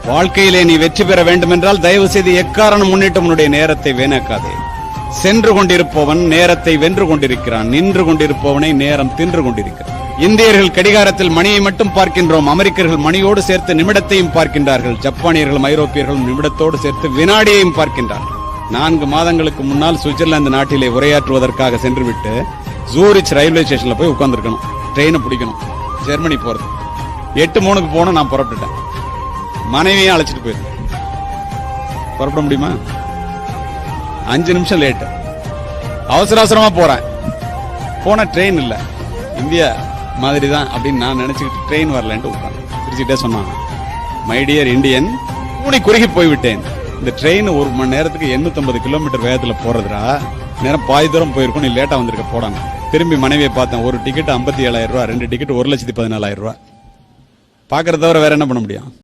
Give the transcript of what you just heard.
வாழ்க்கையிலே நீ வெற்றி பெற வேண்டும் என்றால் தயவு செய்து எக்காரணம் முன்னிட்டு உன்னுடைய நேரத்தை வீணாக்காதே. சென்று கொண்டிருப்பவன் நேரத்தை வென்று கொண்டிருக்கிறான், நின்று கொண்டிருப்பவனை நேரம் தின்று கொண்டிருக்கிறான். இந்தியர்கள் கடிகாரத்தில் மணியை மட்டும் பார்க்கின்றோம், அமெரிக்கர்கள் மணியோடு சேர்த்து நிமிடத்தையும் பார்க்கின்றார்கள், ஜப்பானியர்களும் ஐரோப்பியர்களும் நிமிடத்தோடு சேர்த்து வினாடியையும் பார்க்கின்றார்கள். 4 மாதங்களுக்கு முன்னால் சுவிட்சர்லாந்து நாட்டிலே உரையாற்றுவதற்காக சென்றுவிட்டு ஜூரிச் ரயில்வே ஸ்டேஷன்ல போய் உட்கார்ந்துருக்கணும். ட்ரெயினை பிடிக்கணும், ஜெர்மனி போறது. 8:03 போன நான் புறப்பட்டுட்டேன். மனைவியும் அழைச்சிட்டு போயிருந்தேன். புறப்பட முடியுமா? 5 நிமிஷம் லேட்டு. அவசர அவசரமா போறேன். போன ட்ரெயின் இல்ல, இந்தியா மாதிரி தான் அப்படின்னு நான் நினைச்சுக்கிட்டு ட்ரெயின் வரலன்ட்டு உட்காந்து சிரிச்சுட்டே சொன்னாங்க, மை டியர் இந்தியன், கூடி குறுகி போய்விட்டேன். இந்த ட்ரெயின் 1 மணி நேரத்துக்கு 850 கிலோமீட்டர் வேகத்துல போறதுடா, நேரம் பாதி தூரம் போயிருக்கும், நீ லேட்டா வந்திருக்க போடாங்க. திரும்பி மனைவியை பார்த்தேன். ஒரு டிக்கெட் 57,000 ரூபாய், 2 டிக்கெட் 1,14,000 ரூபாய். பாக்குறத தவிர வேற என்ன பண்ண முடியும்?